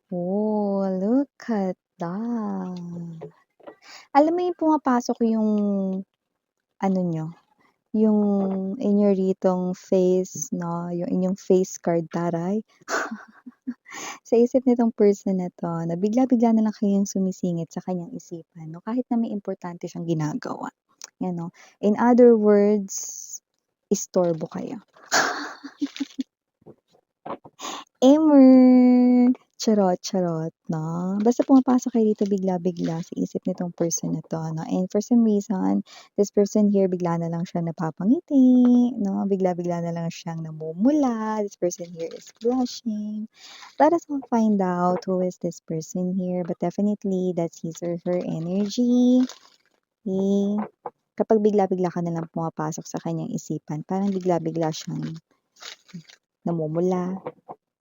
Oh, look at that. Alam mo yung pumapasok yung ano niyo, yung inyo face 'no, yung inyong face card taray. Sa isip nitong person na 'to na bigla-bigla na lang kayong sumisingit sa kanyang isipan 'no, kahit na may importante siyang ginagawa, 'yan 'no. In other words, istorbo kayo. Emer! Charot, charot 'no. Basta pumapasok kayo dito bigla-bigla sa isip nitong person na 'to 'no, and for some reason, this person here bigla na lang siyang napapangiti 'no, bigla-bigla na lang siyang namumula, this person here is blushing. Let us all find out who is this person here, but definitely that's his or her energy. Eh, kapag bigla-bigla ka na lang pumapasok sa kanyang isipan, parang bigla-bigla siyang namumula,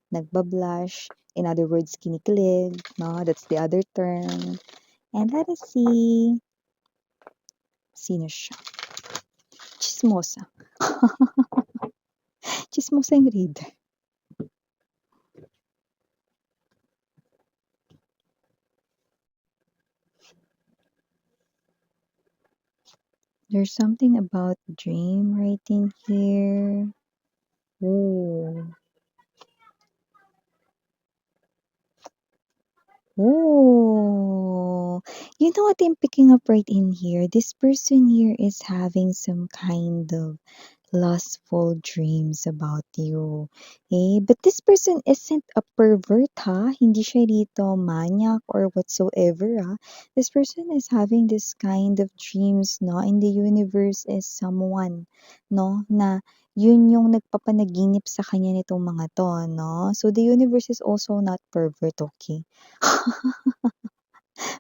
nagba-blush, in other words, kinikilig, no? That's the other term. And let us see, sino siya? Chismosa. Chismosa yung reader. There's something about dream right in here. Oh. Oh, you know what I'm picking up right in here? This person here is having some kind of lustful dreams about you. Eh, but this person isn't a pervert, ha? Hindi siya dito maniac or whatsoever, ha? This person is having this kind of dreams, no? And the universe is someone, no? Na yun yung nagpapanaginip sa kanya nitong mga to, no? So the universe is also not pervert, okay?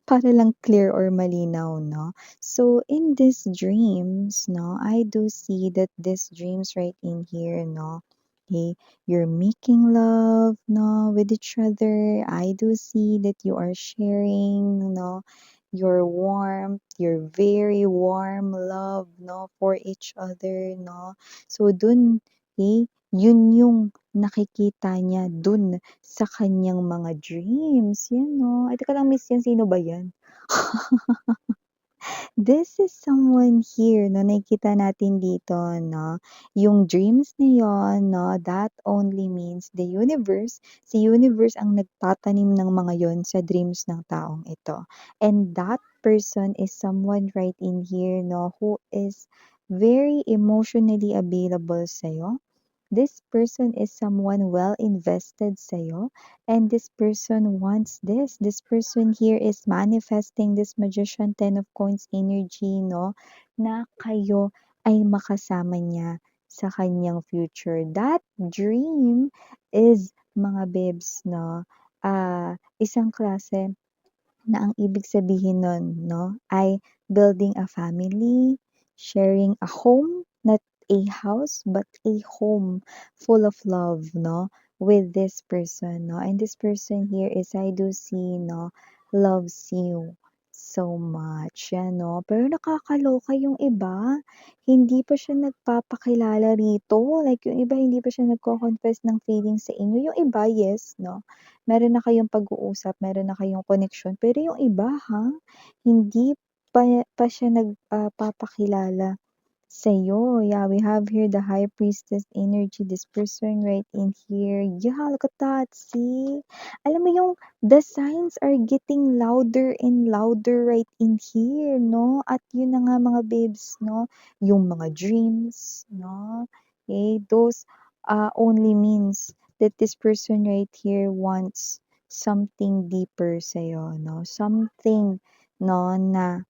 Para lang clear or malinaw, no? So, in these dreams, no, I do see that these dreams right in here, no, okay, you're making love, no, with each other. I do see that you are sharing, no, your warmth, your very warm love, no, for each other, no. So, dun, okay, yun yung nakikita niya dun sa kanyang mga dreams, yan 'no. Ay teka lang miss, yan sino ba yan? This is someone here na nakikita natin dito 'no, yung dreams na yun 'no, that only means the universe, si universe ang nagtatanim ng mga yon sa dreams ng taong ito. And that person is someone right in here 'no, who is very emotionally available sa'yo. This person is someone well invested sa'yo, and this person wants this. This person here is manifesting this Magician 10 of Coins energy, no? Na kayo ay makasama niya sa kanyang future. That dream is, mga babes, no? Isang klase na ang ibig sabihin nun 'no, ay building a family, sharing a home, not a house, but a home full of love 'no, with this person 'no. And this person here is I do see 'no, loves you so much, yan 'no. Pero nakakaloka yung iba, hindi pa siya nagpapakilala rito, like yung iba hindi pa siya nagko-confess ng feelings sa inyo. Yung iba, yes 'no, meron na kayong pag-uusap, meron na kayong connection, pero yung iba ha, hindi pa siya papakilala sa'yo. Yeah, we have here the High Priestess energy, this person right in here. Yeah, look at that, see? Alam mo yung the signs are getting louder and louder right in here, no? At yun na nga mga babes, no? Yung mga dreams, no? Okay, those only means that this person right here wants something deeper sa'yo, no? Something, no, na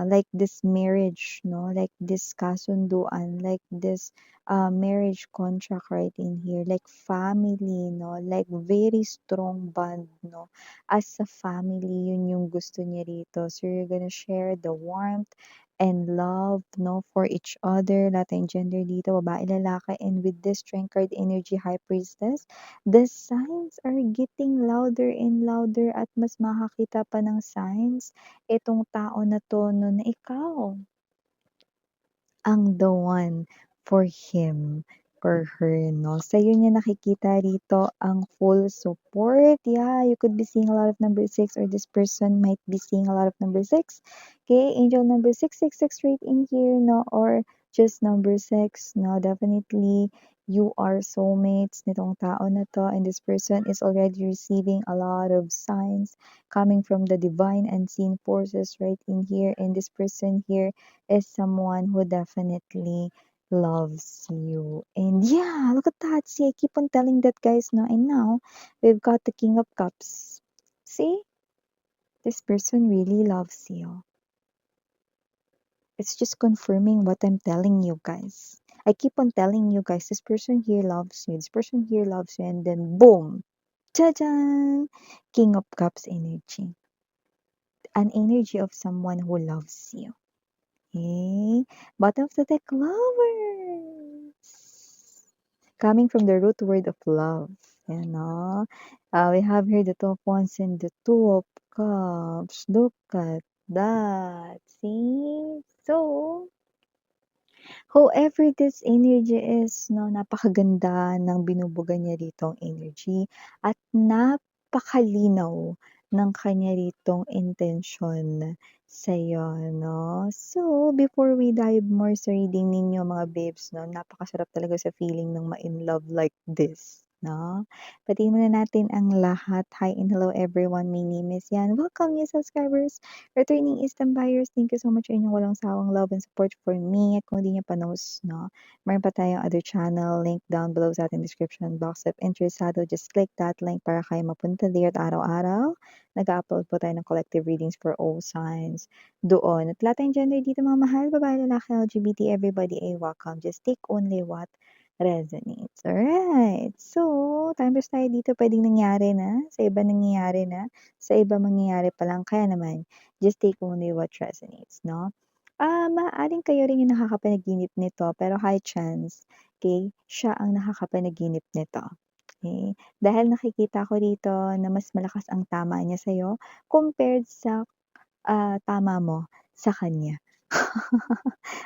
like this marriage, no? Like this kasunduan, like this marriage contract right in here, like family, no? Like very strong bond, no? As a family, yun yung gusto niya rito. So you're gonna share the warmth and love, no, for each other. Lahat tayong gender dito, babae, lalaki. And with this strength card energy, High Priestess, the signs are getting louder and louder at mas makakita pa ng signs itong tao na 'to 'no, na ikaw ang the one for him. or her 'no. Sa'yo niya nakikita rito ang full support. Yeah, you could be seeing a lot of number 6 or this person might be seeing a lot of number 6. Okay, angel number 666 right in here 'no, or just number 6 no. Definitely you are soulmates nitong tao na 'to, and this person is already receiving a lot of signs coming from the divine unseen forces right in here, and this person here is someone who definitely loves you. And yeah, look at that. See, I keep on telling that, guys, no? And now we've got the King of Cups. See, this person really loves you. It's just confirming what I'm telling you, guys. I keep on telling you, guys, this person here loves you. This person here loves you. And then, boom, ta-da! King of Cups energy. An energy of someone who loves you. Okay? Bottom of the deck, lovers. Coming from the root word of love. You know? We have here the two of wands and the two of cups. Look at that. See? So, whoever this energy is, no, napakaganda ng binubuga niya ritong energy at napakalinaw ng kanya ritong intensyon sa'yo, no? So, before we dive more sa reading ninyo mga babes, no, napakasarap talaga sa feeling ng ma-in love like this, no? Batiin muna natin ang lahat. Hi and hello everyone. My name is Yan. Welcome new subscribers. Returning Eastern buyers, thank you so much sa inyong walang sawang love and support for me. At kung di niyo pa knows, no, meron pa tayong other channel, link down below sa ating description box. If interesado, just click that link para kayo mapunta there at araw-araw. Nag-upload po tayo ng collective readings for all signs doon. At lahat tayong gender dito mga mahal, babae, lalaki, LGBT, everybody ay welcome. Just take only what resonates. Alright. So, timeless tayo dito. Pwedeng nangyari na. Sa iba nangyayari na. Sa iba mangyayari pa lang. Kaya naman, just take only what resonates, no? Maaaring kayo rin yung nakakapanaginip nito, pero high chance, okay, siya ang nakakapanaginip nito. Okay? Dahil nakikita ko rito na mas malakas ang tama niya sa'yo compared sa tama mo sa kanya.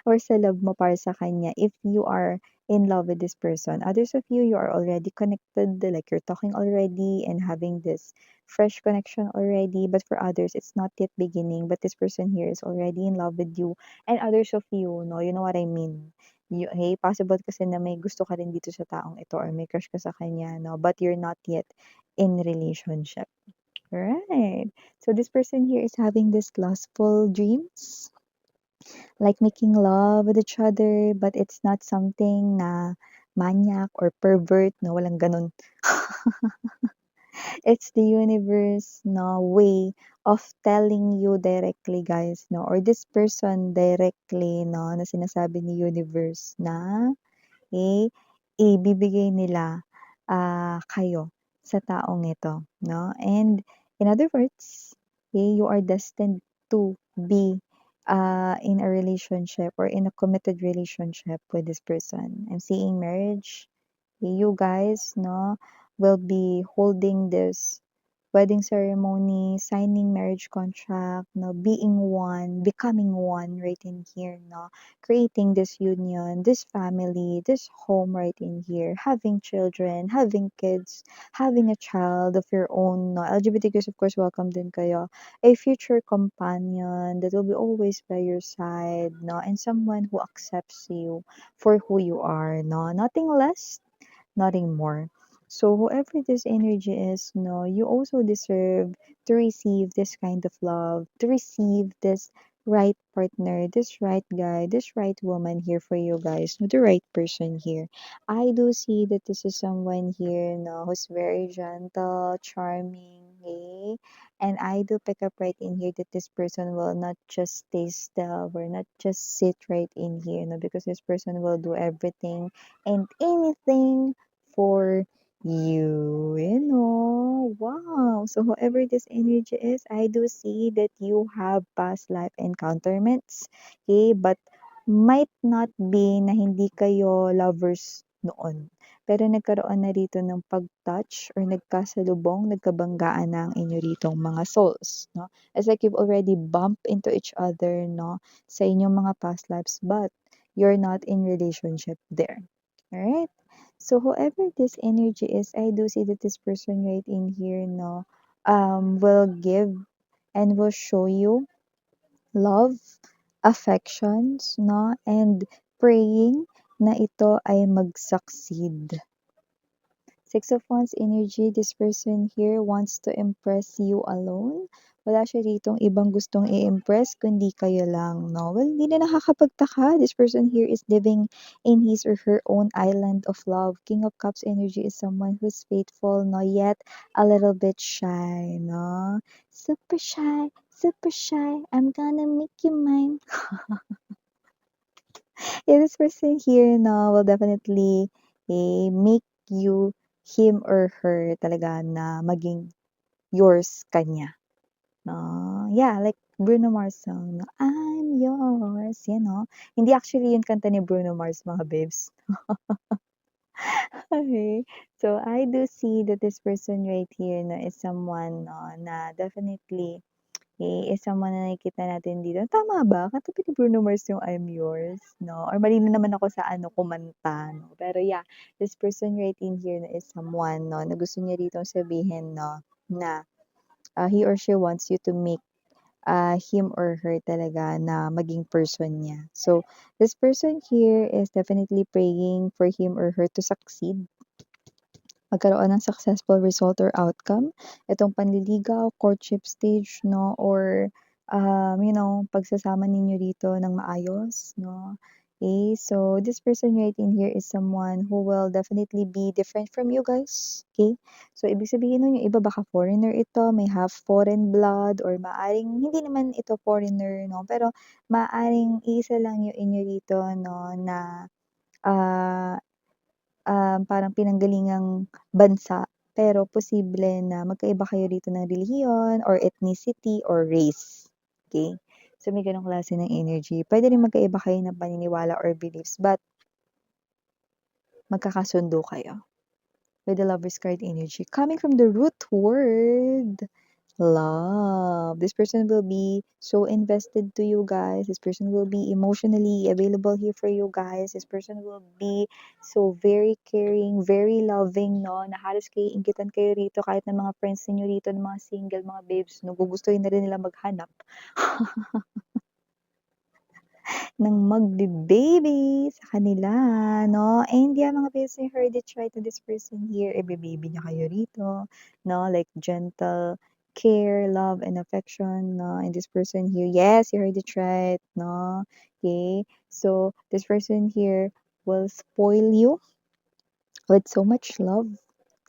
Or sa love mo para sa kanya if you are in love with this person. Others of you, you are already connected, like you're talking already and having this fresh connection already. But for others, it's not yet beginning. But this person here is already in love with you. And others of you, no, you know what I mean. Hey, possible kasi na may gusto ka rin dito sa taong ito or may crush ka sa kanya, no? But you're not yet in relationship. Right. So this person here is having this lustful dreams, like making love with each other, but it's not something na maniac or pervert, no, walang ganun. It's the universe, no, way of telling you directly, guys, no, or this person directly, no, na sinasabi ni universe na eh, ibibigay nila, kayo sa taong ito, 'no? And in other words, you are destined to be, in a relationship or in a committed relationship with this person. I'm seeing marriage. You guys, no, will be holding this wedding ceremony, signing marriage contract, no, being one, becoming one right in here, no, creating this union, this family, this home right in here, having children, having kids, having a child of your own, no, LGBTQs of course welcome din kayo, a future companion that will be always by your side, no, and someone who accepts you for who you are, no, nothing less, nothing more. So whoever this energy is, no, you also deserve to receive this kind of love, to receive this right partner, this right guy, this right woman here for you guys, no, the right person here. I do see that this is someone here, no, who's very gentle, charming, hey, and I do pick up right in here that this person will not just stay still, will not just sit right in here, no, because this person will do everything and anything for you. You know, wow. So whoever this energy is, I do see that you have past life encounterments. Okay, but might not be na hindi kayo lovers noon. Pero nagkaroon na rito ng pag-touch or nagkasalubong, nagkabanggaan na ang inyo ritong mga souls, no? It's like you've already bumped into each other, no, sa inyong mga past lives, but you're not in relationship there. Alright? So whoever this energy is, I do see that this person right in here, no, will give and will show you love, affections, no, and praying na ito ay mag-succeed. Six of Wands energy, this person here wants to impress you alone. Wala siya ditong ibang gustong i-impress, kundi kayo lang, no? Well, hindi na nakakapagtaka. This person here is living in his or her own island of love. King of Cups energy is someone who's faithful, no? Yet a little bit shy, no? Super shy, super shy. I'm gonna make you mine. Yeah, this person here, no, will definitely make you him or her talaga na maging yours kanya. No? Yeah, like Bruno Mars song, no? I'm yours, you know. Hindi actually yun kanta ni Bruno Mars, mga babes. Okay. So I do see that this person right here no, is someone no, na definitely is someone na nakikita natin dito. Tama ba? Kanta ba ni Bruno Mars yung I'm Yours? No? Or mali na naman ako sa ano, kumanta. No? Pero yeah, this person right in here no, is someone no, na gusto niya dito sabihin no, na he or she wants you to make him or her talaga na maging person niya. So, this person here is definitely praying for him or her to succeed magkaroon ng successful result or outcome. Itong panliligaw, courtship stage, no? Or, pagsasama ninyo dito ng maayos, no? Okay, so this person right in here is someone who will definitely be different from you guys. Okay? So, ibig sabihin nun, yung iba baka foreigner ito, may half foreign blood, or maaring, hindi naman ito foreigner, no? Pero, maaring isa lang yung inyo dito, no, na ah, parang pinanggalingang bansa, pero posible na magkaiba kayo dito ng relihiyon or ethnicity or race, okay. So, may gano'ng klase ng energy. Puwede rin magkaiba kayo ng paniniwala or beliefs but magkakasundo kayo with the Lover's card energy. Coming from the root word love. This person will be so invested to you guys. This person will be emotionally available here for you guys. This person will be so very caring, very loving, no? Na halos kayo inggitan kayo rito kahit ng mga friends niyo rito, ng mga single, mga babes, no? Gugustuhin na rin nila maghanap ng magbe-baby sa kanila, no? And yeah, mga babes, I heard it right to this person here, ibe-baby niya kayo rito, no? Like gentle care, love, and affection, no? And this person here, yes, you heard it right, no? Okay, so this person here will spoil you with so much love,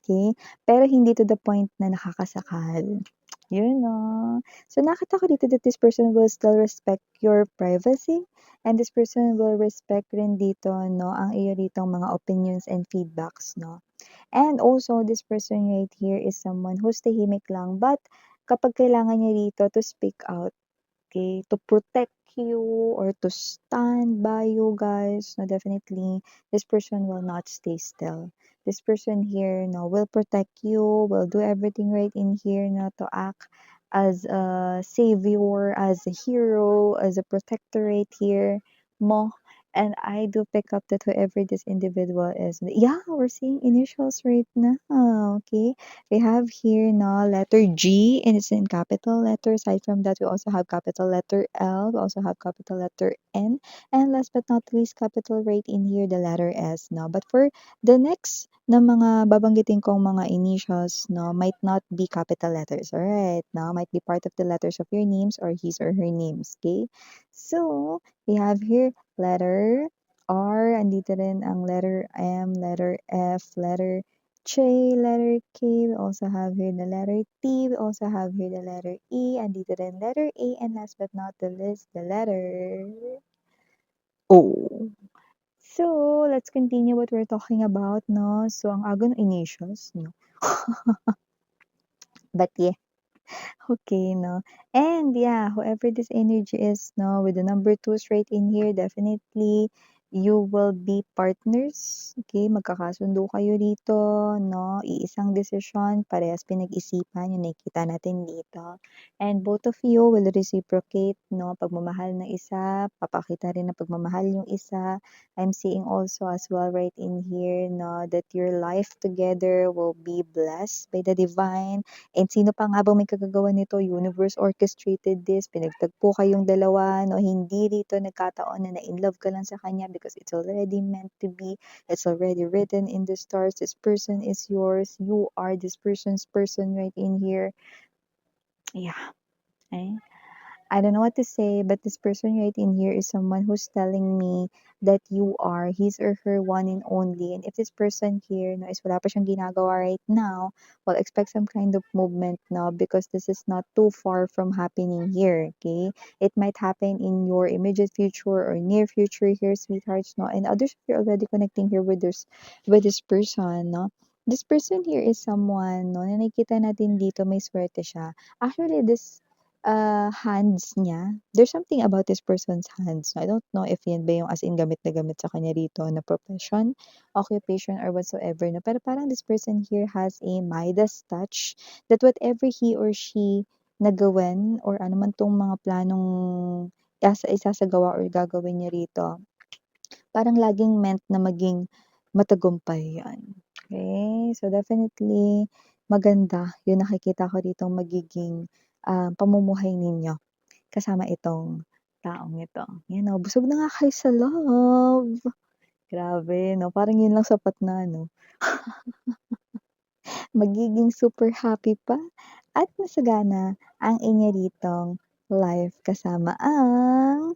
okay? Pero hindi to the point na nakakasakal. You know. So nakita ko dito that this person will still respect your privacy and this person will respect rin dito, no, ang iyo ditong mga opinions and feedbacks, no. And also, this person right here is someone who's tahimik lang but kapag kailangan niya dito to speak out, okay, to protect you or to stand by you guys, no, definitely, this person will not stay still. This person here, no, will protect you, will do everything right in here, no, to act as a savior, as a hero, as a protector right here, mo. And I do pick up that whoever this individual is, yeah, we're seeing initials right now, okay? We have here now letter G and it's in capital letter. Aside from that, we also have capital letter L. We also have capital letter N. And last but not least, capital right in here, the letter S. No? But for the next na mga babanggitin kong mga initials, no, might not be capital letters. Alright? No? Might be part of the letters of your names or his or her names. Okay? So, we have here letter R. Andito rin ang letter M, letter F, letter J, letter K, we also have here the letter T, we also have here the letter E, and dito rin letter A, and last but not the least, the letter O. So, let's continue what we're talking about, no? So, ang aga ng initials, no? But yeah, okay, no? And yeah, whoever this energy is, no, with the number two straight in here, definitely You will be partners, okay, magkakasundo kayo dito 'no, iisang desisyon, parehas pinag-isipan yung nakikita natin dito. And both of you will reciprocate 'no, pagmamahal ng isa, papakita rin ng pagmamahal yung isa. I'm seeing also as well right in here 'no, that your life together will be blessed by the divine. And sino pa nga bang may kagagawa nito, universe orchestrated this, pinagtagpo kayong dalawa 'no, hindi rito nagkataon na na-inlove ka lang sa kanya because it's already meant to be, it's already written in the stars, this person is yours, you are this person's person right in here. Yeah, eh? I don't know what to say, but this person right in here is someone who's telling me that you are his or her one and only. And if this person here no, is wala pa siyang ginagawa right now, well, expect some kind of movement now because this is not too far from happening here, okay? It might happen in your immediate future or near future here, sweethearts, no? And others, if you're already connecting here with this person, no? This person here is someone, no, na nakikita natin dito, may swerte siya. Actually, this hands niya, there's something about this person's hands. I don't know if yan ba yung as in gamit na gamit sa kanya rito na profession, occupation, or whatsoever. No? Pero parang this person here has a Midas touch that whatever he or she nagawin or ano man tong mga planong isasagawa or gagawin niya rito, parang laging meant na maging matagumpay yan. Okay? So definitely maganda yung nakikita ko ditong magiging pamumuhay ninyo kasama itong taong ito. Yan o, busog na nga kayo sa love. Grabe 'no, parang yun lang sapat na 'no. Magiging super happy pa at masagana ang inyo ditong life kasama ang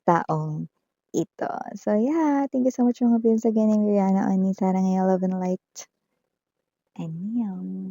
taong ito. So yeah, thank you so much mga Pims again. I'm Rihanna on Sarang Love and Light. Annyeong.